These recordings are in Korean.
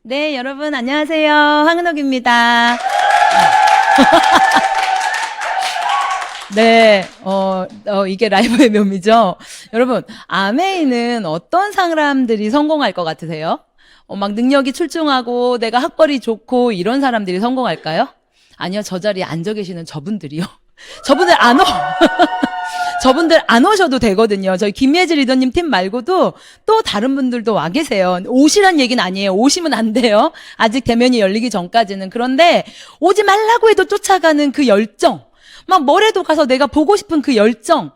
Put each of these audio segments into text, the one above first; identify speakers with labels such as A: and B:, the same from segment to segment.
A: 네, 여러분 안녕하세요. 황은옥입니다. 네, 이게 라이브의 묘미죠. 여러분, 아메이는 어떤 사람들이 성공할 것 같으세요? 막 능력이 출중하고 내가 학벌이 좋고 이런 사람들이 성공할까요? 아니요, 저 자리에 앉아 계시는 저분들이요. 저분들 안 오. 저분들 안 오셔도 되거든요. 저희 김예지 리더님 팀 말고도 또 다른 분들도 와 계세요. 오시란 얘기는 아니에요. 오시면 안 돼요. 아직 대면이 열리기 전까지는. 그런데 오지 말라고 해도 쫓아가는 그 열정, 막 뭐래도 가서 내가 보고 싶은 그 열정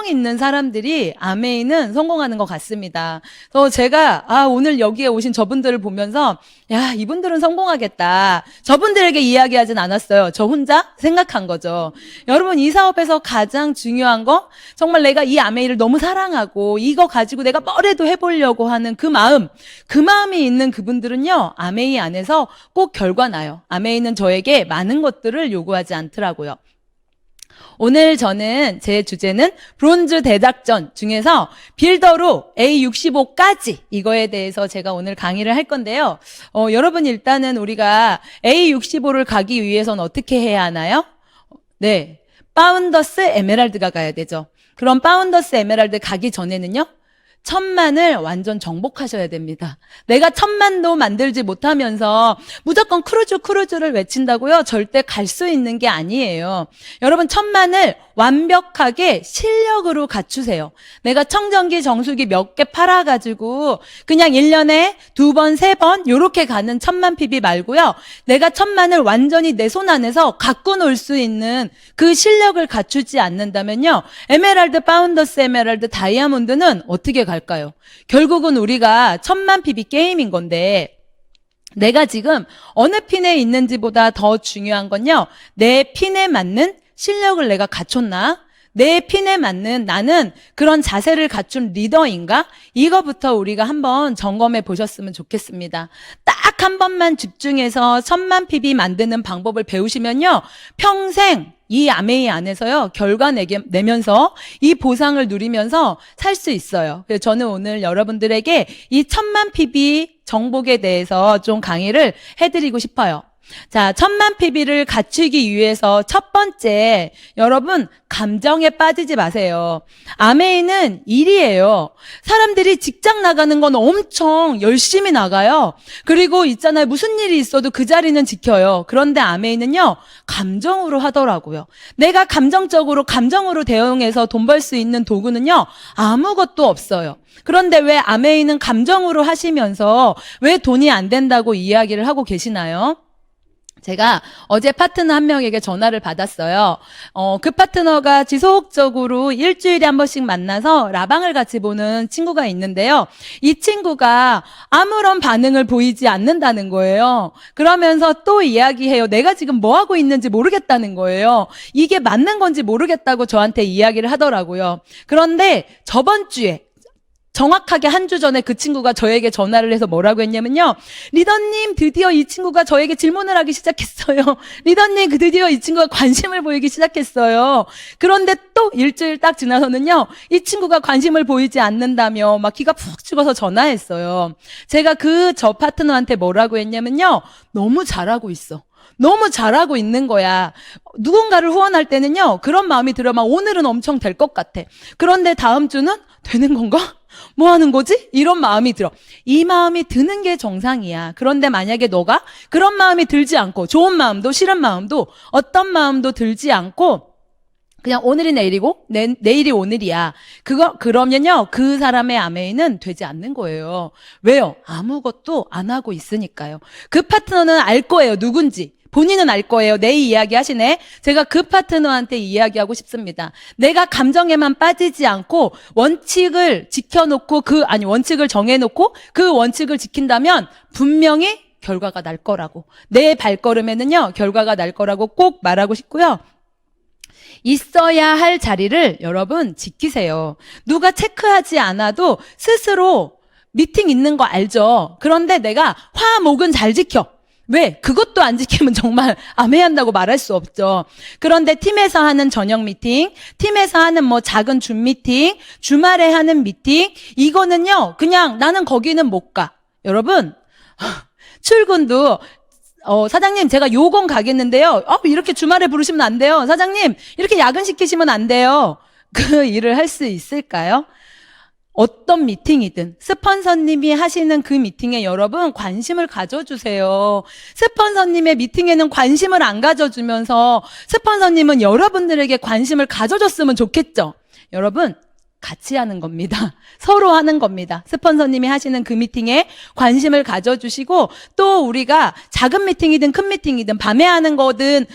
A: 있는 사람들이 아메이는 성공하는 것 같습니다. 그래서 제가 오늘 여기에 오신 저분들을 보면서 야, 이분들은 성공하겠다. 저분들에게 이야기하진 않았어요. 저 혼자 생각한 거죠. 여러분, 이 사업에서 가장 중요한 거, 정말 내가 이 아메이를 너무 사랑하고 이거 가지고 내가 뭐래도 해보려고 하는 그 마음이 있는 그분들은요, 아메이 안에서 꼭 결과 나요. 아메이는 저에게 많은 것들을 요구하지 않더라고요. 오늘 저는 제 주제는 브론즈 대작전 중에서 빌더로 A65까지 이거에 대해서 제가 오늘 강의를 할 건데요. 여러분 일단은 우리가 A65를 가기 위해서는 어떻게 해야 하나요? 네, 파운더스 에메랄드가 가야 되죠. 그럼 파운더스 에메랄드 가기 전에는요, 1000만을 완전 정복하셔야 됩니다. 내가 1000만도 만들지 못하면서 무조건 크루즈를 외친다고요? 절대 갈 수 있는 게 아니에요. 여러분, 1000만을 완벽하게 실력으로 갖추세요. 내가 청정기, 정수기 몇 개 팔아가지고 그냥 1년에 2번, 3번 요렇게 가는 1000만 PB 말고요. 내가 1000만을 완전히 내 손 안에서 갖고 놀 수 있는 그 실력을 갖추지 않는다면요, 에메랄드, 파운더스 에메랄드, 다이아몬드는 어떻게 갈까요? 결국은 우리가 1000만 PB 게임인 건데, 내가 지금 어느 핀에 있는지보다 더 중요한 건요, 내 핀에 맞는 실력을 내가 갖췄나? 내 핀에 맞는 나는 그런 자세를 갖춘 리더인가? 이거부터 우리가 한번 점검해 보셨으면 좋겠습니다. 딱 한 번만 집중해서 1000만 PB 만드는 방법을 배우시면요, 평생 이 아메이 안에서요, 결과 내면서 이 보상을 누리면서 살 수 있어요. 그래서 저는 오늘 여러분들에게 이 1000만 PB 정복에 대해서 좀 강의를 해드리고 싶어요. 자, 1000만 PB를 갖추기 위해서 첫 번째, 여러분, 감정에 빠지지 마세요. 아메이는 일이에요. 사람들이 직장 나가는 건 엄청 열심히 나가요. 그리고 있잖아요, 무슨 일이 있어도 그 자리는 지켜요. 그런데 아메이는요, 감정으로 하더라고요. 내가 감정으로 대응해서 돈 벌 수 있는 도구는요, 아무것도 없어요. 그런데 왜 아메이는 감정으로 하시면서 왜 돈이 안 된다고 이야기를 하고 계시나요? 제가 어제 파트너 한 명에게 전화를 받았어요. 그 파트너가 지속적으로 일주일에 한 번씩 만나서 라방을 같이 보는 친구가 있는데요. 이 친구가 아무런 반응을 보이지 않는다는 거예요. 그러면서 또 이야기해요. 내가 지금 뭐 하고 있는지 모르겠다는 거예요. 이게 맞는 건지 모르겠다고 저한테 이야기를 하더라고요. 그런데 저번 주에 정확하게 한 주 전에 그 친구가 저에게 전화를 해서 뭐라고 했냐면요, 리더님, 드디어 이 친구가 저에게 질문을 하기 시작했어요. 리더님, 드디어 이 친구가 관심을 보이기 시작했어요. 그런데 또 일주일 딱 지나서는요, 이 친구가 관심을 보이지 않는다며 막 기가 푹 죽어서 전화했어요. 제가 저 파트너한테 뭐라고 했냐면요, 너무 잘하고 있어. 너무 잘하고 있는 거야. 누군가를 후원할 때는요, 그런 마음이 들어. 막 오늘은 엄청 될 것 같아. 그런데 다음 주는 되는 건가? 뭐 하는 거지? 이런 마음이 들어. 이 마음이 드는 게 정상이야. 그런데 만약에 너가 그런 마음이 들지 않고, 좋은 마음도 싫은 마음도 어떤 마음도 들지 않고 그냥 오늘이 내일이고 내일이 오늘이야. 그러면요, 그 사람의 아메이는 되지 않는 거예요. 왜요? 아무것도 안 하고 있으니까요. 그 파트너는 알 거예요, 누군지. 본인은 알 거예요. 내 이야기 하시네. 제가 그 파트너한테 이야기하고 싶습니다. 내가 감정에만 빠지지 않고 원칙을 지켜놓고 원칙을 정해놓고 그 원칙을 지킨다면 분명히 결과가 날 거라고. 내 발걸음에는요, 결과가 날 거라고 꼭 말하고 싶고요. 있어야 할 자리를 여러분 지키세요. 누가 체크하지 않아도 스스로 미팅 있는 거 알죠? 그런데 내가 화목은 잘 지켜. 왜? 그것도 안 지키면 정말 아메한다고 말할 수 없죠. 그런데 팀에서 하는 저녁 미팅, 팀에서 하는 뭐 작은 줌 미팅, 주말에 하는 미팅, 이거는요, 그냥 나는 거기는 못 가. 여러분, 출근도 사장님, 제가 요건 가겠는데요. 이렇게 주말에 부르시면 안 돼요. 사장님, 이렇게 야근시키시면 안 돼요. 그 일을 할 수 있을까요? 어떤 미팅이든 스폰서님이 하시는 그 미팅에 여러분 관심을 가져주세요. 스폰서님의 미팅에는 관심을 안 가져주면서 스폰서님은 여러분들에게 관심을 가져줬으면 좋겠죠. 여러분, 같이 하는 겁니다. 서로 하는 겁니다. 스폰서님이 하시는 그 미팅에 관심을 가져주시고, 또 우리가 작은 미팅이든 큰 미팅이든 밤에 하는 거든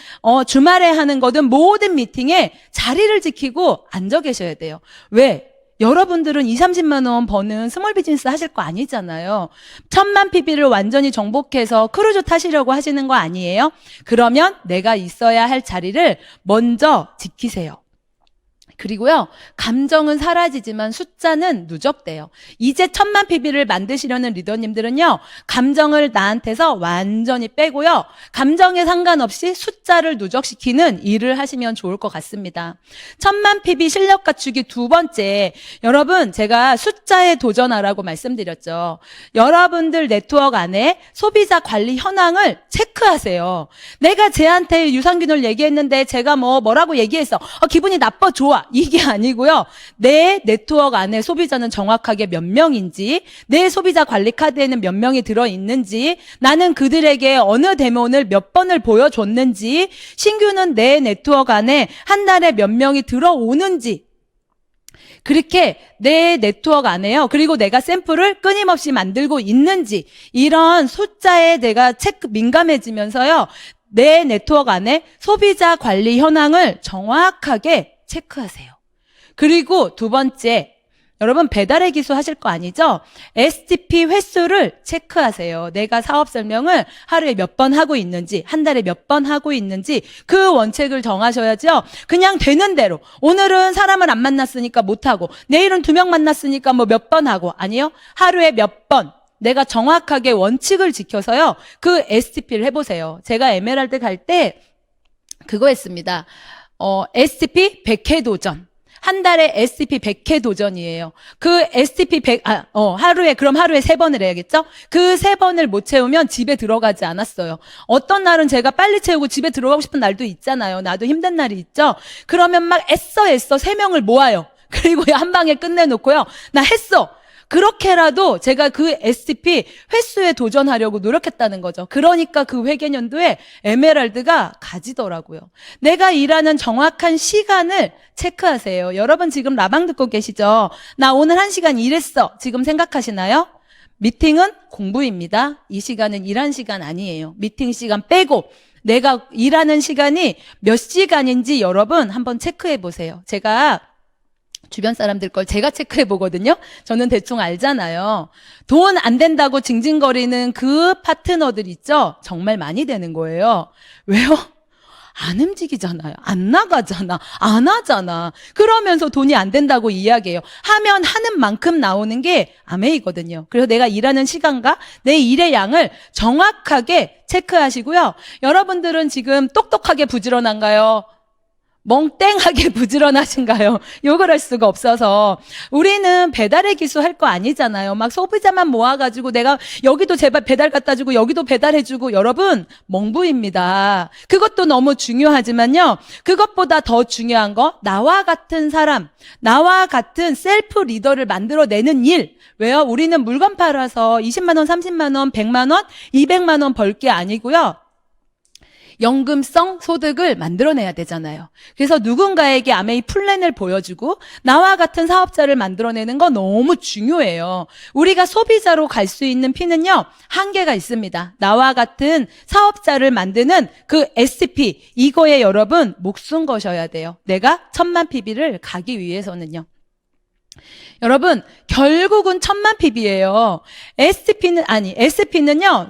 A: 주말에 하는 거든 모든 미팅에 자리를 지키고 앉아 계셔야 돼요. 왜? 여러분들은 20, 30만 원 버는 스몰 비즈니스 하실 거 아니잖아요. 1000만 PB를 완전히 정복해서 크루즈 타시려고 하시는 거 아니에요? 그러면 내가 있어야 할 자리를 먼저 지키세요. 그리고요, 감정은 사라지지만 숫자는 누적돼요. 이제 1000만 PB를 만드시려는 리더님들은요, 감정을 나한테서 완전히 빼고요, 감정에 상관없이 숫자를 누적시키는 일을 하시면 좋을 것 같습니다. 1000만 PB 실력 갖추기 두 번째, 여러분 제가 숫자에 도전하라고 말씀드렸죠. 여러분들 네트워크 안에 소비자 관리 현황을 체크하세요. 내가 쟤한테 유산균을 얘기했는데 제가 뭐라고 얘기했어. 기분이 나빠, 좋아. 이게 아니고요. 내 네트워크 안에 소비자는 정확하게 몇 명인지, 내 소비자 관리 카드에는 몇 명이 들어있는지, 나는 그들에게 어느 데모를 몇 번을 보여줬는지, 신규는 내 네트워크 안에 한 달에 몇 명이 들어오는지, 그렇게 내 네트워크 안에요. 그리고 내가 샘플을 끊임없이 만들고 있는지, 이런 숫자에 내가 민감해지면서요, 내 네트워크 안에 소비자 관리 현황을 정확하게 체크하세요. 그리고 두 번째, 여러분 배달의 기수 하실 거 아니죠? STP 횟수를 체크하세요. 내가 사업 설명을 하루에 몇 번 하고 있는지, 한 달에 몇 번 하고 있는지 그 원칙을 정하셔야죠. 그냥 되는 대로 오늘은 사람을 안 만났으니까 못하고, 내일은 2명 만났으니까 몇 번 하고, 아니요. 하루에 몇 번 내가 정확하게 원칙을 지켜서요, 그 STP를 해보세요. 제가 에메랄드 갈 때 그거 했습니다. STP 100회 도전. 한 달에 STP 100회 도전이에요. 그 STP 100, 하루에 3번을 해야겠죠? 그 3번을 못 채우면 집에 들어가지 않았어요. 어떤 날은 제가 빨리 채우고 집에 들어가고 싶은 날도 있잖아요. 나도 힘든 날이 있죠? 그러면 막 애써 3명을 모아요. 그리고 한 방에 끝내놓고요. 나 했어! 그렇게라도 제가 그 STP 횟수에 도전하려고 노력했다는 거죠. 그러니까 그 회계연도에 에메랄드가 가지더라고요. 내가 일하는 정확한 시간을 체크하세요. 여러분 지금 라방 듣고 계시죠? 나 오늘 1시간 일했어. 지금 생각하시나요? 미팅은 공부입니다. 이 시간은 일한 시간 아니에요. 미팅 시간 빼고 내가 일하는 시간이 몇 시간인지 여러분 한번 체크해 보세요. 제가 주변 사람들 걸 제가 체크해 보거든요. 저는 대충 알잖아요. 돈 안 된다고 징징거리는 그 파트너들 있죠? 정말 많이 되는 거예요. 왜요? 안 움직이잖아요. 안 나가잖아. 안 하잖아. 그러면서 돈이 안 된다고 이야기해요. 하면 하는 만큼 나오는 게 아메이거든요. 그래서 내가 일하는 시간과 내 일의 양을 정확하게 체크하시고요. 여러분들은 지금 똑똑하게 부지런한가요? 멍땡하게 부지런하신가요? 욕을 할 수가 없어서. 우리는 배달의 기수 할 거 아니잖아요. 막 소비자만 모아가지고 내가 여기도 제발 배달 갖다 주고 여기도 배달해주고. 여러분 멍부입니다. 그것도 너무 중요하지만요, 그것보다 더 중요한 거, 나와 같은 사람, 나와 같은 셀프 리더를 만들어내는 일. 왜요? 우리는 물건 팔아서 20만 원, 30만 원, 100만 원, 200만 원 벌 게 아니고요, 연금성 소득을 만들어내야 되잖아요. 그래서 누군가에게 아메이 플랜을 보여주고 나와 같은 사업자를 만들어내는 거 너무 중요해요. 우리가 소비자로 갈 수 있는 피는요, 한계가 있습니다. 나와 같은 사업자를 만드는 그 STP, 이거에 여러분 목숨 거셔야 돼요. 내가 1000만 PB를 가기 위해서는요. 여러분 결국은 1000만 PB예요. SP는요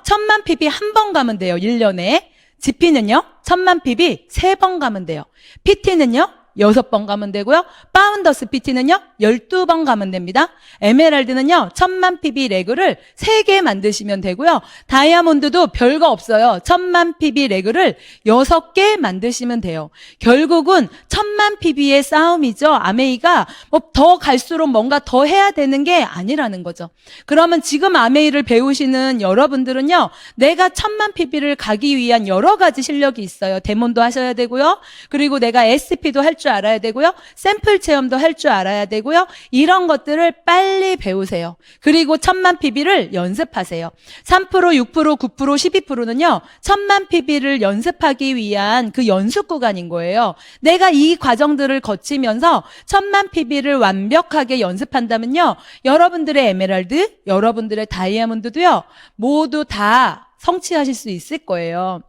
A: 1000만 PB 한 번 가면 돼요. 1년에. GP는요 1000만 PB 3번 가면 돼요. PT는요 6번 가면 되고요. 파운더스 PT는요 12번 가면 됩니다. 에메랄드는요 1000만 PB 레그를 3개 만드시면 되고요. 다이아몬드도 별거 없어요. 1000만 PB 레그를 6개 만드시면 돼요. 결국은 1000만 PB의 싸움이죠. 아메이가 뭐 더 갈수록 뭔가 더 해야 되는 게 아니라는 거죠. 그러면 지금 아메이를 배우시는 여러분들은요, 내가 1000만 PB를 가기 위한 여러 가지 실력이 있어요. 데몬도 하셔야 되고요. 그리고 내가 SP도 할 줄 알아야 되고요. 샘플 체험도 할 줄 알아야 되고요. 이런 것들을 빨리 배우세요. 그리고 1000만 PB를 연습하세요. 3%, 6%, 9%, 12%는요. 1000만 PB를 연습하기 위한 그 연습 구간인 거예요. 내가 이 과정들을 거치면서 1000만 PB를 완벽하게 연습한다면요. 여러분들의 에메랄드, 여러분들의 다이아몬드도요. 모두 다 성취하실 수 있을 거예요.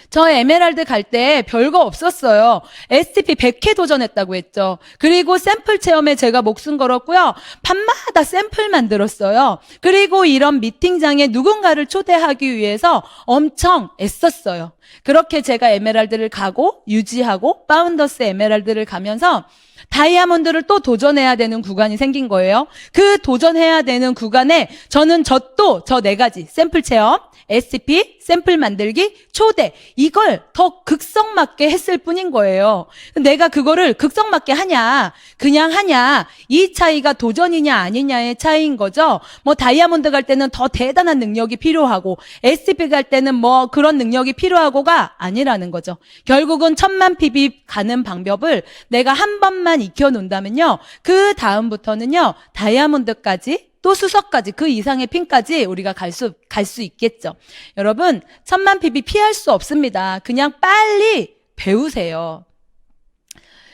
A: 저 에메랄드 갈 때 별거 없었어요. STP 100회 도전했다고 했죠. 그리고 샘플 체험에 제가 목숨 걸었고요. 밤마다 샘플 만들었어요. 그리고 이런 미팅장에 누군가를 초대하기 위해서 엄청 애썼어요. 그렇게 제가 에메랄드를 가고 유지하고 파운더스 에메랄드를 가면서 다이아몬드를 또 도전해야 되는 구간이 생긴 거예요. 그 도전해야 되는 구간에 저는 저 4가지 샘플 체험, SCP, 샘플 만들기, 초대 이걸 더 극성맞게 했을 뿐인 거예요. 내가 그거를 극성맞게 하냐 그냥 하냐 이 차이가 도전이냐 아니냐의 차이인 거죠. 뭐 다이아몬드 갈 때는 더 대단한 능력이 필요하고 SCP 갈 때는 뭐 그런 능력이 필요하고가 아니라는 거죠. 결국은 1000만 PB 가는 방법을 내가 한 번만 익혀놓는다면요. 그 다음부터는요. 다이아몬드까지 또 수석까지 그 이상의 핀까지 우리가 갈 수 있겠죠. 여러분 1000만 PB 피할 수 없습니다. 그냥 빨리 배우세요.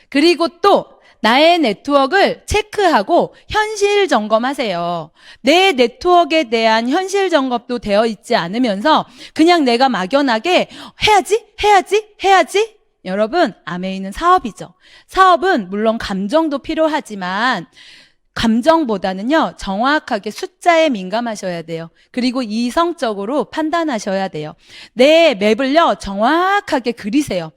A: 그리고 또 나의 네트워크를 체크하고 현실 점검하세요. 내 네트워크에 대한 현실 점검도 되어 있지 않으면서 그냥 내가 막연하게 해야지 여러분 아메이는 사업이죠. 사업은 물론 감정도 필요하지만 감정보다는요, 정확하게 숫자에 민감하셔야 돼요. 그리고 이성적으로 판단하셔야 돼요. 내 맵을요, 정확하게 그리세요.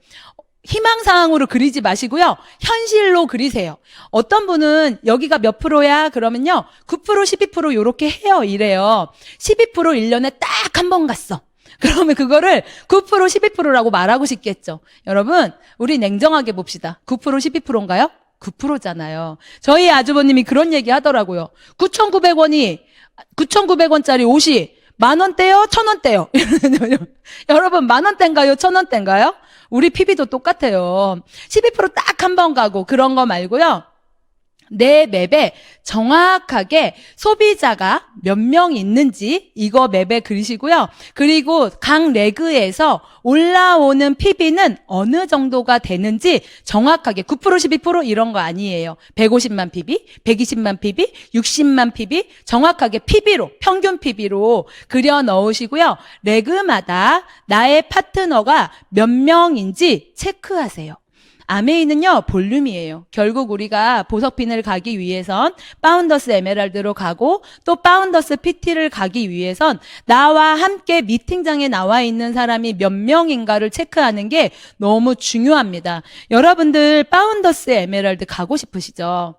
A: 희망사항으로 그리지 마시고요, 현실로 그리세요. 어떤 분은 여기가 몇 프로야? 그러면요, 9%, 12% 요렇게 해요. 이래요. 12% 1년에 딱 한 번 갔어. 그러면 그거를 9%, 12%라고 말하고 싶겠죠. 여러분, 우리 냉정하게 봅시다. 9%, 12%인가요? 9%잖아요. 저희 아주버님이 그런 얘기 하더라고요. 9,900원짜리 옷이 10,000원대요? 1,000원대요? 여러분, 10,000원대인가요? 1,000원대인가요? 우리 PB도 똑같아요. 12% 딱 한 번 가고 그런 거 말고요. 내 맵에 정확하게 소비자가 몇 명 있는지 이거 맵에 그리시고요. 그리고 각 레그에서 올라오는 PB는 어느 정도가 되는지 정확하게 9%, 12% 이런 거 아니에요. 150만 PB, 120만 PB, 60만 PB 정확하게 PB로 평균 PB로 그려 넣으시고요. 레그마다 나의 파트너가 몇 명인지 체크하세요. 아메이는요, 볼륨이에요. 결국 우리가 보석핀을 가기 위해선 파운더스 에메랄드로 가고 또 파운더스 PT를 가기 위해선 나와 함께 미팅장에 나와 있는 사람이 몇 명인가를 체크하는 게 너무 중요합니다. 여러분들 파운더스 에메랄드 가고 싶으시죠?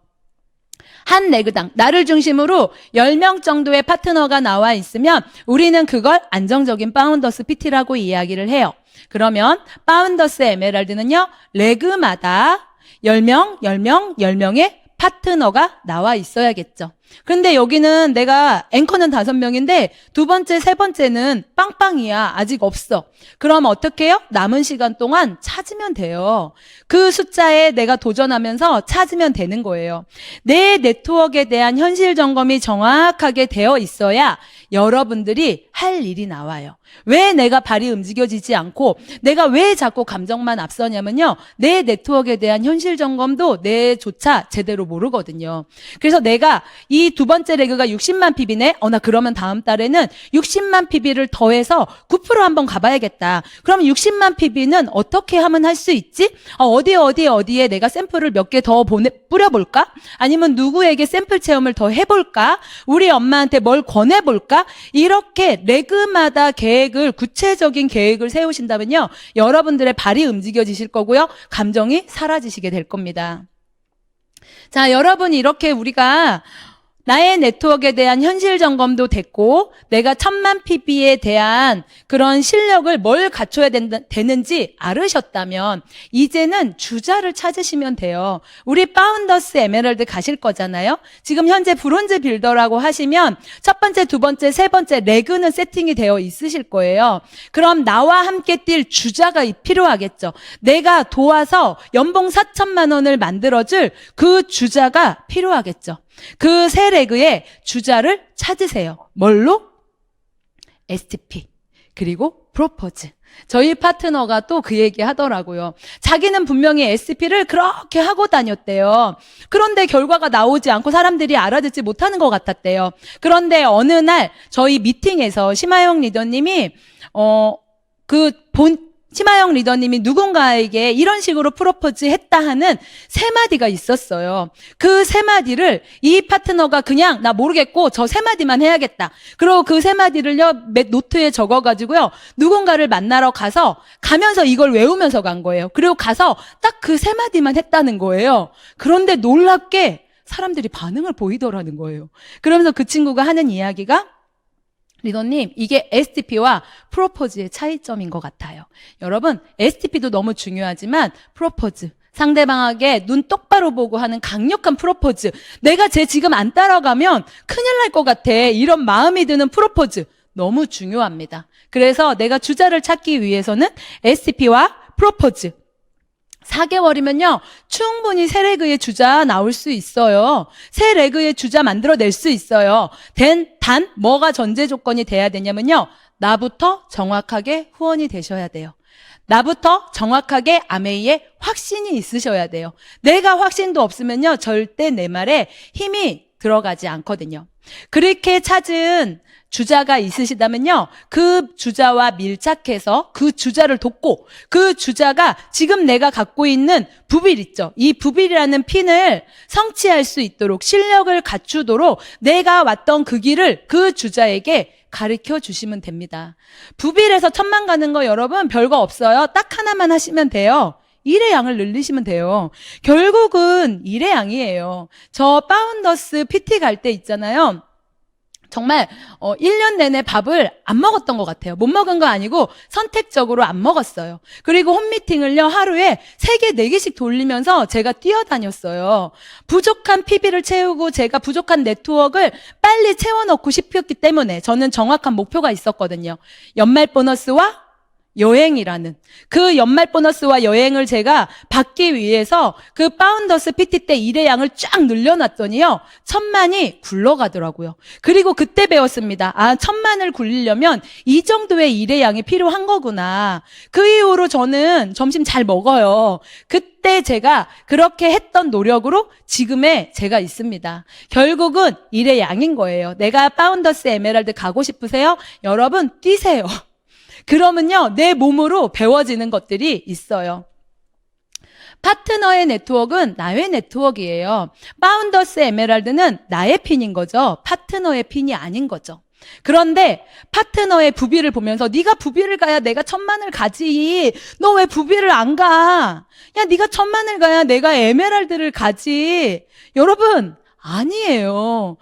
A: 한 레그당 나를 중심으로 10명 정도의 파트너가 나와 있으면 우리는 그걸 안정적인 파운더스 PT라고 이야기를 해요. 그러면 파운더스 에메랄드는요. 레그마다 10명, 10명, 10명의 파트너가 나와 있어야겠죠. 근데 여기는 내가 앵커는 5명인데 두 번째, 세 번째는 빵빵이야. 아직 없어. 그럼 어떻게 해요? 남은 시간 동안 찾으면 돼요. 그 숫자에 내가 도전하면서 찾으면 되는 거예요. 내 네트워크에 대한 현실 점검이 정확하게 되어 있어야 여러분들이 할 일이 나와요. 왜 내가 발이 움직여지지 않고 내가 왜 자꾸 감정만 앞서냐면요. 내 네트워크에 대한 현실 점검도 내조차 제대로 모르거든요. 그래서 내가 이 이 두 번째 레그가 60만 PB네. 나 그러면 다음 달에는 60만 PB를 더해서 9% 한번 가봐야겠다. 그럼 60만 PB는 어떻게 하면 할 수 있지? 어디에 내가 샘플을 몇 개 더 뿌려볼까? 아니면 누구에게 샘플 체험을 더 해볼까? 우리 엄마한테 뭘 권해볼까? 이렇게 레그마다 구체적인 계획을 세우신다면요, 여러분들의 발이 움직여지실 거고요, 감정이 사라지시게 될 겁니다. 자, 여러분, 이렇게 우리가 나의 네트워크에 대한 현실 점검도 됐고, 내가 1000만 PB에 대한 그런 실력을 뭘 갖춰야 되는지 알으셨다면, 이제는 주자를 찾으시면 돼요. 우리 파운더스 에메랄드 가실 거잖아요. 지금 현재 브론즈 빌더라고 하시면 첫 번째, 두 번째, 세 번째 레그는 세팅이 되어 있으실 거예요. 그럼 나와 함께 뛸 주자가 필요하겠죠. 내가 도와서 연봉 4천만 원을 만들어줄 그 주자가 필요하겠죠. 그 세 레그의 주자를 찾으세요. 뭘로? STP 그리고 프로포즈. 저희 파트너가 또 그 얘기 하더라고요. 자기는 분명히 STP를 그렇게 하고 다녔대요. 그런데 결과가 나오지 않고 사람들이 알아듣지 못하는 것 같았대요. 그런데 어느 날 저희 미팅에서 심하영 리더님이 심하영 리더님이 누군가에게 이런 식으로 프로포즈 했다 하는 세 마디가 있었어요. 그 세 마디를 이 파트너가 그냥 나 모르겠고 저 세 마디만 해야겠다. 그리고 그 세 마디를요, 노트에 적어가지고요, 누군가를 만나러 가면서 이걸 외우면서 간 거예요. 그리고 가서 딱 그 세 마디만 했다는 거예요. 그런데 놀랍게 사람들이 반응을 보이더라는 거예요. 그러면서 그 친구가 하는 이야기가, 리더님, 이게 STP와 프로포즈의 차이점인 것 같아요. 여러분, STP도 너무 중요하지만 프로포즈, 상대방에게 눈 똑바로 보고 하는 강력한 프로포즈, 내가 쟤 지금 안 따라가면 큰일 날 것 같아, 이런 마음이 드는 프로포즈 너무 중요합니다. 그래서 내가 주자를 찾기 위해서는 STP와 프로포즈, 4개월이면요, 충분히 세 레그의 주자 나올 수 있어요. 세 레그의 주자 만들어낼 수 있어요. 단, 뭐가 전제 조건이 돼야 되냐면요, 나부터 정확하게 후원이 되셔야 돼요. 나부터 정확하게 아메이에 확신이 있으셔야 돼요. 내가 확신도 없으면요, 절대 내 말에 힘이 들어가지 않거든요. 그렇게 찾은 주자가 있으시다면요, 그 주자와 밀착해서 그 주자를 돕고, 그 주자가 지금 내가 갖고 있는 부빌 있죠, 이 부빌이라는 핀을 성취할 수 있도록, 실력을 갖추도록 내가 왔던 그 길을 그 주자에게 가르쳐 주시면 됩니다. 부빌에서 1000만 가는 거 여러분 별거 없어요. 딱 하나만 하시면 돼요. 일의 양을 늘리시면 돼요. 결국은 일의 양이에요. 저 파운더스 PT 갈 때 있잖아요, 정말 1년 내내 밥을 안 먹었던 것 같아요. 못 먹은 거 아니고 선택적으로 안 먹었어요. 그리고 홈미팅을요, 하루에 3개, 4개씩 돌리면서 제가 뛰어다녔어요. 부족한 PB를 채우고 제가 부족한 네트워크를 빨리 채워넣고 싶었기 때문에 저는 정확한 목표가 있었거든요. 연말 보너스와 여행이라는 그 연말 보너스와 여행을 제가 받기 위해서 그 파운더스 PT 때 일의 양을 쫙 늘려놨더니요, 1000만이 굴러가더라고요. 그리고 그때 배웠습니다. 1000만을 굴리려면 이 정도의 일의 양이 필요한 거구나. 그 이후로 저는 점심 잘 먹어요. 그때 제가 그렇게 했던 노력으로 지금의 제가 있습니다. 결국은 일의 양인 거예요. 내가 파운더스 에메랄드 가고 싶으세요? 여러분, 뛰세요. 그러면요, 내 몸으로 배워지는 것들이 있어요. 파트너의 네트워크는 나의 네트워크예요. 파운더스 에메랄드는 나의 핀인 거죠. 파트너의 핀이 아닌 거죠. 그런데 파트너의 부비를 보면서 네가 부비를 가야 내가 1000만을 가지, 너 왜 부비를 안 가? 야, 네가 1000만을 가야 내가 에메랄드를 가지. 여러분, 아니에요.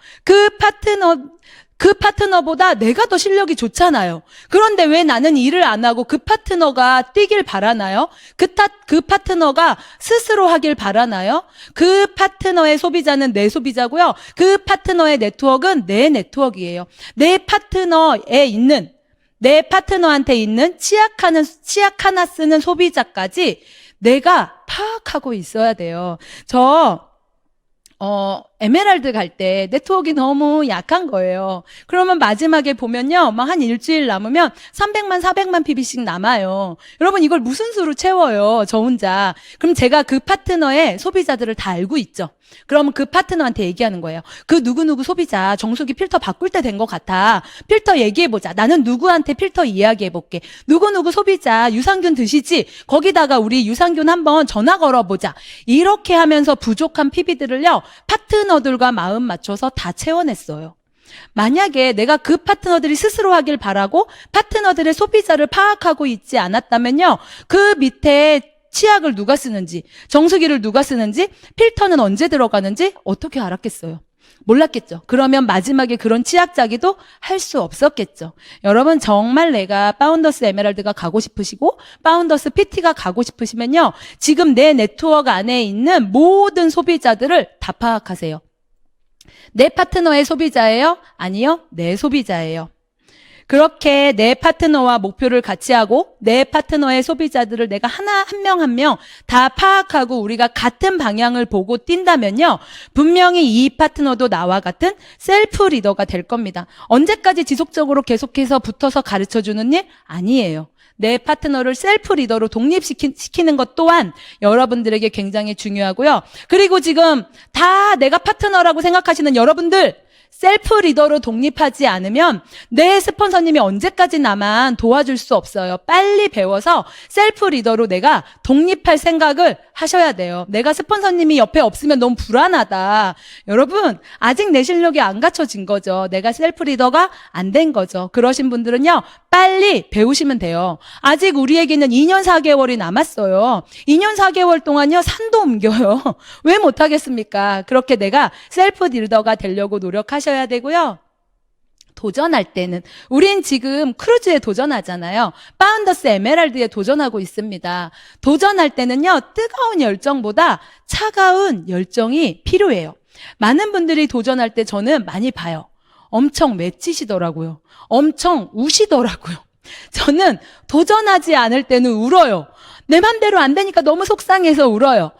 A: 그 파트너보다 내가 더 실력이 좋잖아요. 그런데 왜 나는 일을 안 하고 그 파트너가 뛰길 바라나요? 그 파트너가 스스로 하길 바라나요? 그 파트너의 소비자는 내 소비자고요, 그 파트너의 네트워크는 내 네트워크예요. 내 파트너한테 있는 치약 하나 쓰는 소비자까지 내가 파악하고 있어야 돼요. 에메랄드 갈 때 네트워크가 너무 약한 거예요. 그러면 마지막에 보면요, 막 한 일주일 남으면 300만, 400만 PB씩 남아요. 여러분, 이걸 무슨 수로 채워요, 저 혼자. 그럼 제가 그 파트너의 소비자들을 다 알고 있죠. 그러면 그 파트너한테 얘기하는 거예요. 그 누구누구 소비자 정수기 필터 바꿀 때 된 것 같아. 필터 얘기해보자. 나는 누구한테 필터 이야기해볼게. 누구누구 소비자 유산균 드시지? 거기다가 우리 유산균 한번 전화 걸어보자. 이렇게 하면서 부족한 PB들을요, 파트너들과 마음 맞춰서 다 채워냈어요. 만약에 내가 그 파트너들이 스스로 하길 바라고 파트너들의 소비자를 파악하고 있지 않았다면요, 그 밑에 치약을 누가 쓰는지, 정수기를 누가 쓰는지, 필터는 언제 들어가는지 어떻게 알았겠어요? 몰랐겠죠. 그러면 마지막에 그런 치약짜기도 할 수 없었겠죠. 여러분, 정말 내가 파운더스 에메랄드가 가고 싶으시고 파운더스 PT가 가고 싶으시면요, 지금 내 네트워크 안에 있는 모든 소비자들을 다 파악하세요. 내 파트너의 소비자예요? 아니요, 내 소비자예요. 그렇게 내 파트너와 목표를 같이 하고 내 파트너의 소비자들을 내가 한 명 한 명 다 파악하고 우리가 같은 방향을 보고 뛴다면요, 분명히 이 파트너도 나와 같은 셀프 리더가 될 겁니다. 언제까지 지속적으로 계속해서 붙어서 가르쳐주는 일? 아니에요. 내 파트너를 셀프 리더로 독립시키는 것 또한 여러분들에게 굉장히 중요하고요. 그리고 지금 다 내가 파트너라고 생각하시는 여러분들, 셀프 리더로 독립하지 않으면 내 스폰서님이 언제까지 나만 도와줄 수 없어요. 빨리 배워서 셀프 리더로 내가 독립할 생각을 하셔야 돼요. 내가 스폰서님이 옆에 없으면 너무 불안하다. 여러분, 아직 내 실력이 안 갖춰진 거죠. 내가 셀프 리더가 안 된 거죠. 그러신 분들은요, 빨리 배우시면 돼요. 아직 우리에게는 2년 4개월이 남았어요. 2년 4개월 동안요, 산도 옮겨요. 왜 못하겠습니까? 그렇게 내가 셀프 리더가 되려고 노력하셔야 되고요. 도전할 때는, 우린 지금 크루즈에 도전하잖아요. 파운더스 에메랄드에 도전하고 있습니다. 도전할 때는요, 뜨거운 열정보다 차가운 열정이 필요해요. 많은 분들이 도전할 때 저는 많이 봐요. 엄청 맺히시더라고요. 엄청 우시더라고요. 저는 도전하지 않을 때는 울어요. 내 맘대로 안 되니까 너무 속상해서 울어요.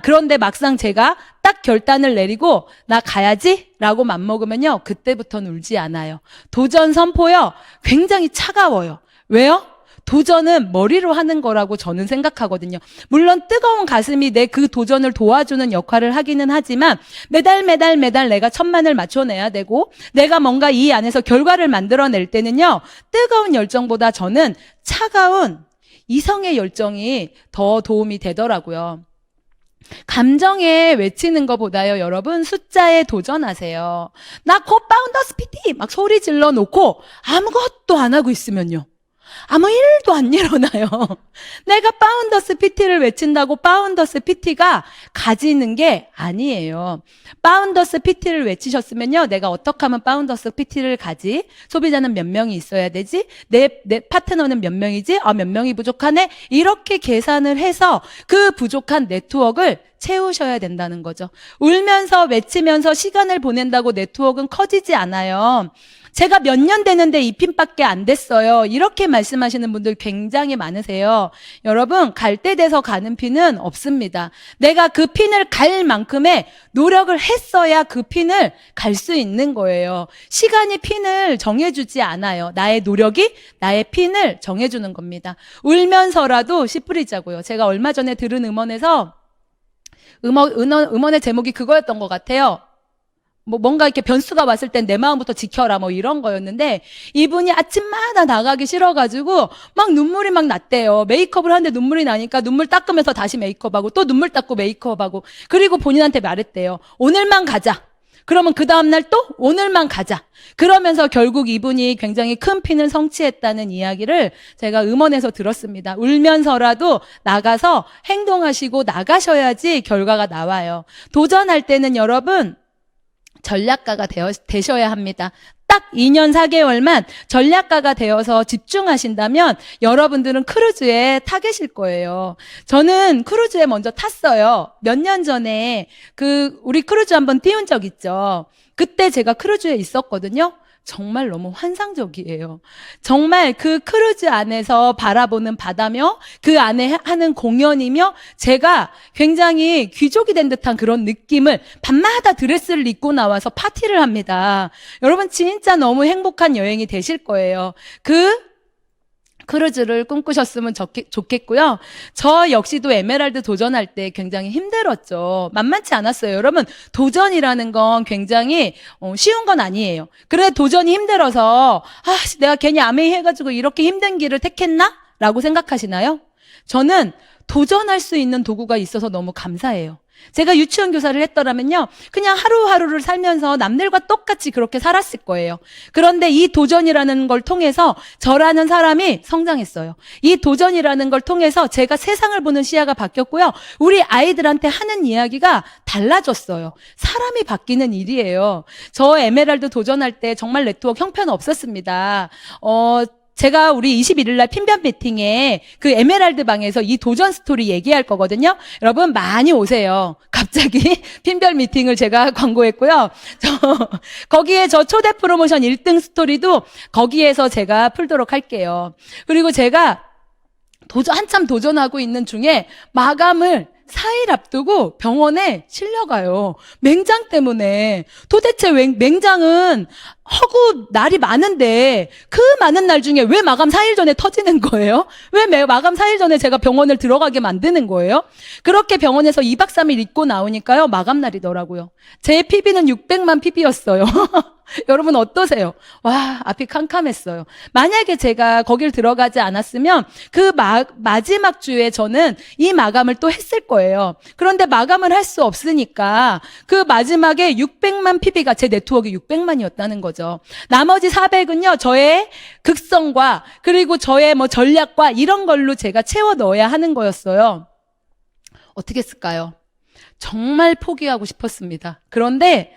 A: 그런데 막상 제가 딱 결단을 내리고 나 가야지 라고 맘먹으면요, 그때부터는 울지 않아요. 도전 선포요, 굉장히 차가워요. 왜요? 도전은 머리로 하는 거라고 저는 생각하거든요. 물론 뜨거운 가슴이 내 그 도전을 도와주는 역할을 하기는 하지만 매달 내가 천만을 맞춰내야 되고 내가 뭔가 이 안에서 결과를 만들어낼 때는요, 뜨거운 열정보다 저는 차가운 이성의 열정이 더 도움이 되더라고요. 감정에 외치는 것보다요, 여러분, 숫자에 도전하세요. 나 곧 파운더스 PT 막 소리 질러 놓고 아무것도 안 하고 있으면요, 아무 일도 안 일어나요. 내가 파운더스 PT를 외친다고 파운더스 PT가 가지는 게 아니에요. 파운더스 PT를 외치셨으면요, 내가 어떻게 하면 파운더스 PT를 가지? 소비자는 몇 명이 있어야 되지? 내 파트너는 몇 명이지? 몇 명이 부족하네? 이렇게 계산을 해서 그 부족한 네트워크를 채우셔야 된다는 거죠. 울면서 외치면서 시간을 보낸다고 네트워크는 커지지 않아요. 제가 몇 년 되는데 이 핀밖에 안 됐어요. 이렇게 말씀하시는 분들 굉장히 많으세요. 여러분, 갈 때 돼서 가는 핀은 없습니다. 내가 그 핀을 갈 만큼의 노력을 했어야 그 핀을 갈 수 있는 거예요. 시간이 핀을 정해주지 않아요. 나의 노력이 나의 핀을 정해주는 겁니다. 울면서라도 씨 뿌리자고요. 제가 얼마 전에 들은 음원에서 음원의 제목이 그거였던 것 같아요. 뭔가 이렇게 변수가 왔을 땐 내 마음부터 지켜라, 이런 거였는데, 이분이 아침마다 나가기 싫어가지고 막 눈물이 막 났대요. 메이크업을 하는데 눈물이 나니까 눈물 닦으면서 다시 메이크업하고 또 눈물 닦고 메이크업하고, 그리고 본인한테 말했대요. 오늘만 가자. 그러면 그 다음날 또 오늘만 가자. 그러면서 결국 이분이 굉장히 큰 핀을 성취했다는 이야기를 제가 음원에서 들었습니다. 울면서라도 나가서 행동하시고 나가셔야지 결과가 나와요. 도전할 때는 여러분, 전략가가 되셔야 합니다. 딱 2년 4개월만 전략가가 되어서 집중하신다면 여러분들은 크루즈에 타 계실 거예요. 저는 크루즈에 먼저 탔어요. 몇 년 전에 우리 크루즈 한번 띄운 적 있죠. 그때 제가 크루즈에 있었거든요. 정말 너무 환상적이에요. 정말 그 크루즈 안에서 바라보는 바다며 그 안에 하는 공연이며 제가 굉장히 귀족이 된 듯한 그런 느낌을 밤마다 드레스를 입고 나와서 파티를 합니다. 여러분 진짜 너무 행복한 여행이 되실 거예요. 그 크루즈를 꿈꾸셨으면 좋겠고요. 저 역시도 에메랄드 도전할 때 굉장히 힘들었죠. 만만치 않았어요. 여러분, 도전이라는 건 굉장히 쉬운 건 아니에요. 그래, 도전이 힘들어서 내가 괜히 아메이 해가지고 이렇게 힘든 길을 택했나? 라고 생각하시나요? 저는 도전할 수 있는 도구가 있어서 너무 감사해요. 제가 유치원 교사를 했더라면요, 그냥 하루하루를 살면서 남들과 똑같이 그렇게 살았을 거예요. 그런데 이 도전이라는 걸 통해서 저라는 사람이 성장했어요. 이 도전이라는 걸 통해서 제가 세상을 보는 시야가 바뀌었고요. 우리 아이들한테 하는 이야기가 달라졌어요. 사람이 바뀌는 일이에요. 저 에메랄드 도전할 때 정말 네트워크 형편 없었습니다. 제가 우리 21일 날 핀변 미팅에 그 에메랄드 방에서 이 도전 스토리 얘기할 거거든요. 여러분 많이 오세요. 갑자기 핀변 미팅을 제가 광고했고요. 거기에 저 초대 프로모션 1등 스토리도 거기에서 제가 풀도록 할게요. 그리고 제가 한참 도전하고 있는 중에 마감을 4일 앞두고 병원에 실려가요. 맹장 때문에. 도대체 맹장은 허구 날이 많은데 그 많은 날 중에 왜 마감 4일 전에 터지는 거예요? 왜 마감 4일 전에 제가 병원을 들어가게 만드는 거예요? 그렇게 병원에서 2박 3일 있고 나오니까요. 마감 날이더라고요. 제 PB는 600만 PB였어요. 여러분 어떠세요? 와, 앞이 캄캄했어요. 만약에 제가 거길 들어가지 않았으면 그 마지막 주에 저는 이 마감을 또 했을 거예요. 그런데 마감을 할 수 없으니까 그 마지막에 600만 PB가 제 네트워크 600만이었다는 거죠. 나머지 400은요, 저의 극성과 그리고 저의 전략과 이런 걸로 제가 채워 넣어야 하는 거였어요. 어떻게 했을까요? 정말 포기하고 싶었습니다. 그런데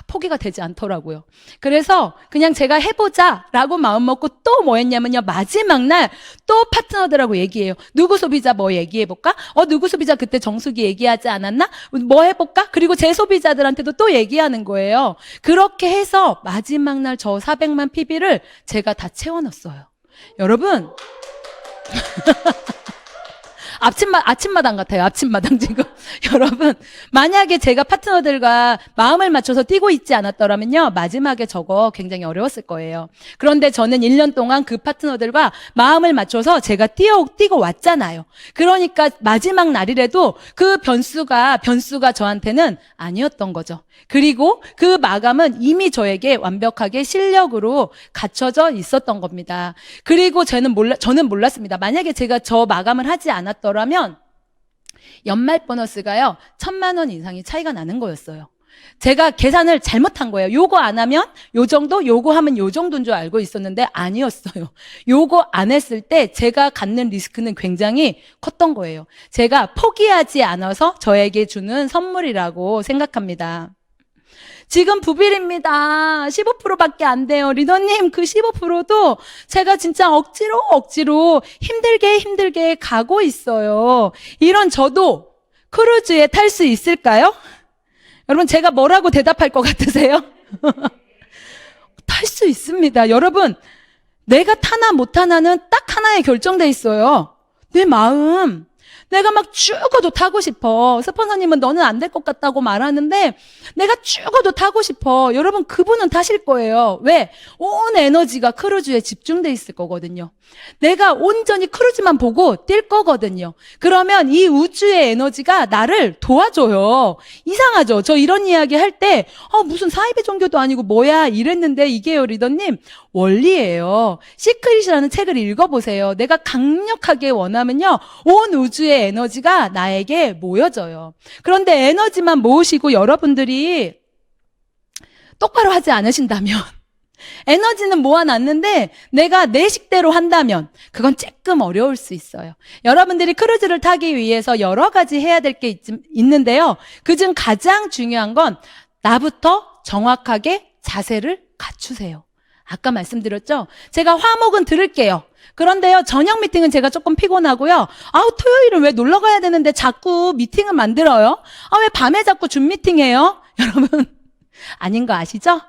A: 포기가 되지 않더라고요. 그래서 그냥 제가 해보자 라고 마음먹고 또 뭐 했냐면요, 마지막 날 또 파트너들하고 얘기해요. 누구 소비자 뭐 얘기해볼까? 누구 소비자 그때 정수기 얘기하지 않았나? 뭐 해볼까? 그리고 제 소비자들한테도 또 얘기하는 거예요. 그렇게 해서 마지막 날 저 400만 PB를 제가 다 채워넣었어요. 여러분 아침마당 같아요. 아침마당 지금. 여러분, 만약에 제가 파트너들과 마음을 맞춰서 뛰고 있지 않았더라면요, 마지막에 저거 굉장히 어려웠을 거예요. 그런데 저는 1년 동안 그 파트너들과 마음을 맞춰서 제가 뛰고 왔잖아요. 그러니까 마지막 날이라도 그 변수가 저한테는 아니었던 거죠. 그리고 그 마감은 이미 저에게 완벽하게 실력으로 갖춰져 있었던 겁니다. 그리고 저는 몰랐습니다. 만약에 제가 저 마감을 하지 않았더라면 연말 보너스가요 1,000만 원 이상이 차이가 나는 거였어요. 제가 계산을 잘못한 거예요. 요거 안 하면 요 정도, 요거 하면 요 정도인 줄 알고 있었는데 아니었어요. 요거 안 했을 때 제가 갖는 리스크는 굉장히 컸던 거예요. 제가 포기하지 않아서 저에게 주는 선물이라고 생각합니다. 지금 부빌입니다. 15%밖에 안 돼요. 리더님, 그 15%도 제가 진짜 억지로 힘들게 가고 있어요. 이런 저도 크루즈에 탈 수 있을까요? 여러분, 제가 뭐라고 대답할 것 같으세요? 탈 수 있습니다. 여러분, 내가 타나 못 타나는 딱 하나에 결정돼 있어요. 내 마음. 내가 막 죽어도 타고 싶어. 스폰서님은 너는 안 될 것 같다고 말하는데 내가 죽어도 타고 싶어. 여러분, 그분은 타실 거예요. 왜? 온 에너지가 크루즈에 집중돼 있을 거거든요. 내가 온전히 크루즈만 보고 뛸 거거든요. 그러면 이 우주의 에너지가 나를 도와줘요. 이상하죠? 저 이런 이야기 할 때 무슨 사이비 종교도 아니고 뭐야 이랬는데 이게요, 리더님, 원리예요. 시크릿이라는 책을 읽어보세요. 내가 강력하게 원하면요, 온 우주의 에너지가 나에게 모여져요. 그런데 에너지만 모으시고 여러분들이 똑바로 하지 않으신다면, 에너지는 모아놨는데 내가 내 식대로 한다면 그건 조금 어려울 수 있어요. 여러분들이 크루즈를 타기 위해서 여러 가지 해야 될 게 있는데요. 그중 가장 중요한 건 나부터 정확하게 자세를 갖추세요. 아까 말씀드렸죠? 제가 화목은 들을게요. 그런데요, 저녁 미팅은 제가 조금 피곤하고요. 토요일은 왜 놀러 가야 되는데 자꾸 미팅을 만들어요? 왜 밤에 자꾸 줌 미팅해요? 여러분, 아닌 거 아시죠?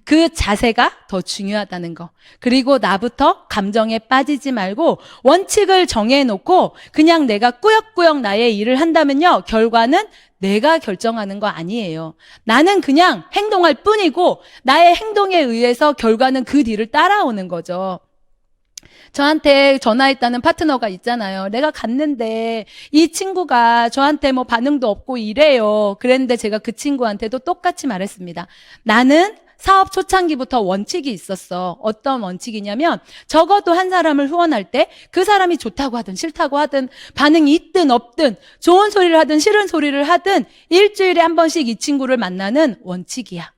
A: 그 자세가 더 중요하다는 거. 그리고 나부터 감정에 빠지지 말고 원칙을 정해놓고 그냥 내가 꾸역꾸역 나의 일을 한다면요, 결과는 내가 결정하는 거 아니에요. 나는 그냥 행동할 뿐이고 나의 행동에 의해서 결과는 그 뒤를 따라오는 거죠. 저한테 전화했다는 파트너가 있잖아요. 내가 갔는데 이 친구가 저한테 뭐 반응도 없고 이래요. 그랬는데 제가 그 친구한테도 똑같이 말했습니다. 나는 사업 초창기부터 원칙이 있었어. 어떤 원칙이냐면 적어도 한 사람을 후원할 때 그 사람이 좋다고 하든 싫다고 하든 반응이 있든 없든 좋은 소리를 하든 싫은 소리를 하든 일주일에 한 번씩 이 친구를 만나는 원칙이야.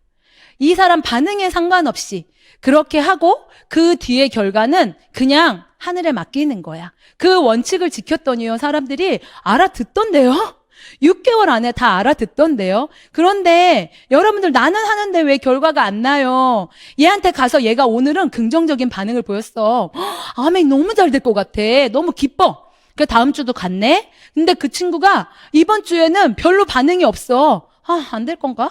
A: 이 사람 반응에 상관없이 그렇게 하고 그 뒤의 결과는 그냥 하늘에 맡기는 거야. 그 원칙을 지켰더니요, 사람들이 알아듣던데요? 6개월 안에 다 알아듣던데요? 그런데 여러분들, 나는 하는데 왜 결과가 안 나요? 얘한테 가서 얘가 오늘은 긍정적인 반응을 보였어. 아멘, 너무 잘 될 것 같아. 너무 기뻐. 그 다음 주도 갔네? 근데 그 친구가 이번 주에는 별로 반응이 없어. 안 될 건가?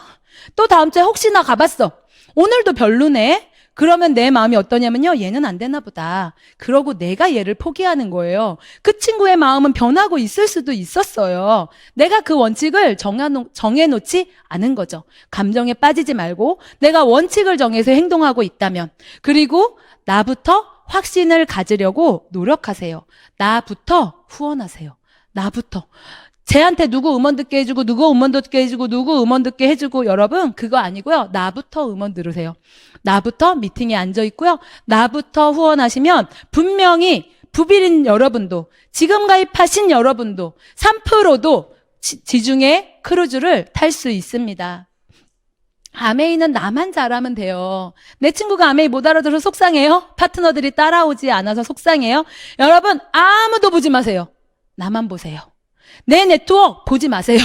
A: 또 다음 주에 혹시나 가봤어. 오늘도 별로네? 그러면 내 마음이 어떠냐면요, 얘는 안 되나 보다. 그러고 내가 얘를 포기하는 거예요. 그 친구의 마음은 변하고 있을 수도 있었어요. 내가 그 원칙을 정해놓지 않은 거죠. 감정에 빠지지 말고 내가 원칙을 정해서 행동하고 있다면, 그리고 나부터 확신을 가지려고 노력하세요. 나부터 후원하세요. 나부터. 쟤한테 누구 음원 듣게 해주고 누구 음원 듣게 해주고 누구 음원 듣게 해주고, 여러분 그거 아니고요. 나부터 음원 들으세요. 나부터 미팅에 앉아 있고요. 나부터 후원하시면 분명히 부비린 여러분도, 지금 가입하신 여러분도 3%도 지중해 크루즈를 탈 수 있습니다. 아메이는 나만 잘하면 돼요. 내 친구가 아메이 못 알아들어서 속상해요? 파트너들이 따라오지 않아서 속상해요? 여러분, 아무도 보지 마세요. 나만 보세요. 내 네트워크 보지 마세요.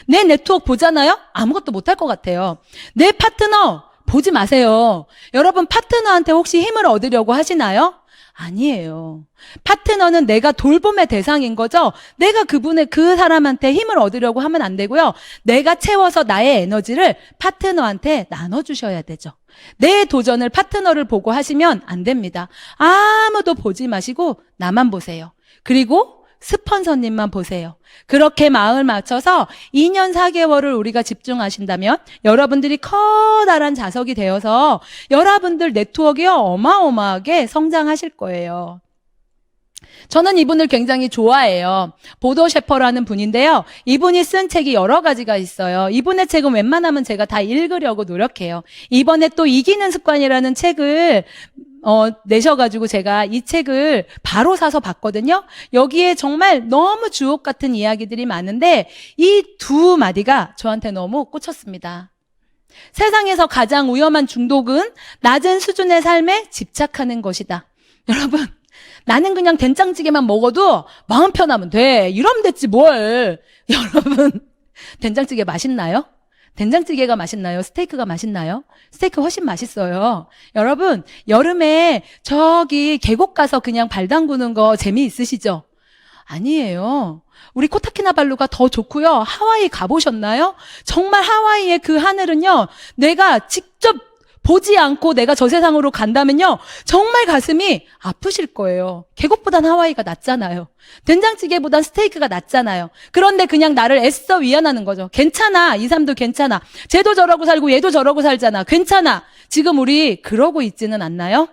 A: 내 네트워크 보잖아요? 아무것도 못할 것 같아요. 내 파트너 보지 마세요. 여러분, 파트너한테 혹시 힘을 얻으려고 하시나요? 아니에요. 파트너는 내가 돌봄의 대상인 거죠. 내가 그 사람한테 힘을 얻으려고 하면 안 되고요. 내가 채워서 나의 에너지를 파트너한테 나눠주셔야 되죠. 내 도전을 파트너를 보고 하시면 안 됩니다. 아무도 보지 마시고 나만 보세요. 그리고 스폰서님만 보세요. 그렇게 마음을 맞춰서 2년 4개월을 우리가 집중하신다면 여러분들이 커다란 자석이 되어서 여러분들 네트워크가 어마어마하게 성장하실 거예요. 저는 이분을 굉장히 좋아해요. 보도 셰퍼라는 분인데요. 이분이 쓴 책이 여러 가지가 있어요. 이분의 책은 웬만하면 제가 다 읽으려고 노력해요. 이번에 또 이기는 습관이라는 책을 내셔가지고 제가 이 책을 바로 사서 봤거든요. 여기에 정말 너무 주옥 같은 이야기들이 많은데 이 두 마디가 저한테 너무 꽂혔습니다. 세상에서 가장 위험한 중독은 낮은 수준의 삶에 집착하는 것이다. 여러분, 나는 그냥 된장찌개만 먹어도 마음 편하면 돼. 이러면 됐지 뭘. 여러분, 된장찌개 맛있나요? 된장찌개가 맛있나요? 스테이크가 맛있나요? 스테이크 훨씬 맛있어요. 여러분, 여름에 저기 계곡 가서 그냥 발 담그는 거 재미있으시죠? 아니에요. 우리 코타키나발루가 더 좋고요. 하와이 가보셨나요? 정말 하와이의 그 하늘은요, 내가 직접 보지 않고 내가 저 세상으로 간다면요, 정말 가슴이 아프실 거예요. 계곡보단 하와이가 낫잖아요. 된장찌개보단 스테이크가 낫잖아요. 그런데 그냥 나를 애써 위안하는 거죠. 괜찮아. 이 삶도 괜찮아. 쟤도 저러고 살고 얘도 저러고 살잖아. 괜찮아. 지금 우리 그러고 있지는 않나요?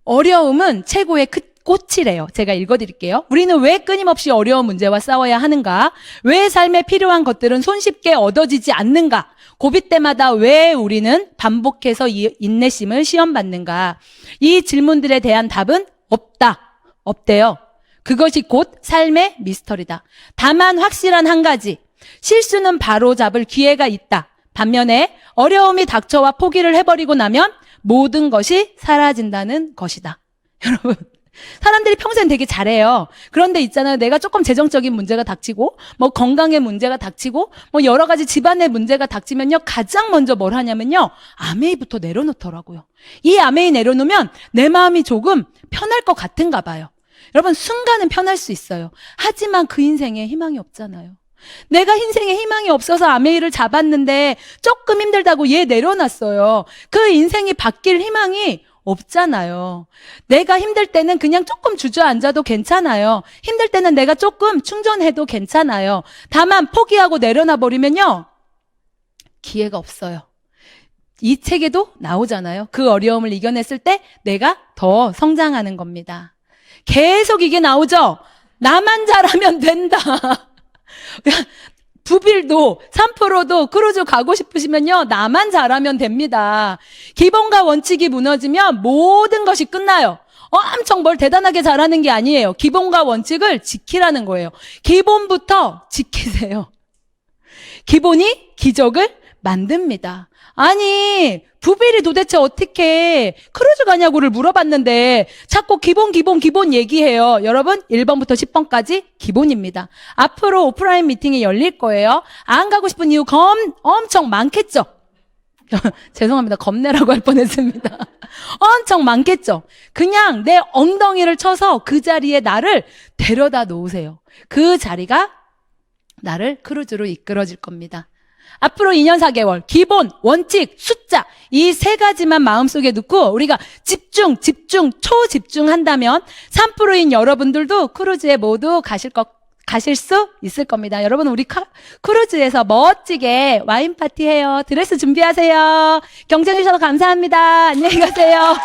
A: 어려움은 최고의 꽃이래요. 제가 읽어드릴게요. 우리는 왜 끊임없이 어려운 문제와 싸워야 하는가? 왜 삶에 필요한 것들은 손쉽게 얻어지지 않는가? 고비 때마다 왜 우리는 반복해서 인내심을 시험받는가? 이 질문들에 대한 답은 없다. 없대요. 그것이 곧 삶의 미스터리다. 다만 확실한 한 가지. 실수는 바로잡을 기회가 있다. 반면에 어려움이 닥쳐와 포기를 해버리고 나면 모든 것이 사라진다는 것이다. 여러분, 사람들이 평생 되게 잘해요. 그런데 있잖아요. 내가 조금 재정적인 문제가 닥치고, 뭐 건강의 문제가 닥치고, 뭐 여러 가지 집안의 문제가 닥치면요, 가장 먼저 뭘 하냐면요, 아메이부터 내려놓더라고요. 이 아메이 내려놓으면 내 마음이 조금 편할 것 같은가 봐요. 여러분, 순간은 편할 수 있어요. 하지만 그 인생에 희망이 없잖아요. 내가 인생에 희망이 없어서 아메이를 잡았는데 조금 힘들다고 얘 내려놨어요. 그 인생이 바뀔 희망이 없잖아요. 내가 힘들 때는 그냥 조금 주저앉아도 괜찮아요. 힘들 때는 내가 조금 충전해도 괜찮아요. 다만 포기하고 내려놔 버리면요, 기회가 없어요. 이 책에도 나오잖아요. 그 어려움을 이겨냈을 때 내가 더 성장하는 겁니다. 계속 이게 나오죠. 나만 잘하면 된다. 부빌도 3%도 크루즈 가고 싶으시면요, 나만 잘하면 됩니다. 기본과 원칙이 무너지면 모든 것이 끝나요. 엄청 뭘 대단하게 잘하는 게 아니에요. 기본과 원칙을 지키라는 거예요. 기본부터 지키세요. 기본이 기적을 만듭니다. 아니, 부빌이 도대체 어떻게 크루즈 가냐고를 물어봤는데 자꾸 기본 얘기해요. 여러분, 1번부터 10번까지 기본입니다. 앞으로 오프라인 미팅이 열릴 거예요. 안 가고 싶은 이유 엄청 많겠죠? 죄송합니다. 겁내라고 할 뻔했습니다. 엄청 많겠죠? 그냥 내 엉덩이를 쳐서 그 자리에 나를 데려다 놓으세요. 그 자리가 나를 크루즈로 이끌어질 겁니다. 앞으로 2년 4개월, 기본, 원칙, 숫자, 이 세 가지만 마음속에 넣고 우리가 집중, 초집중한다면 3%인 여러분들도 크루즈에 모두 가실 수 있을 겁니다. 여러분, 우리 크루즈에서 멋지게 와인 파티 해요. 드레스 준비하세요. 경청해 주셔서 감사합니다. 안녕히 가세요.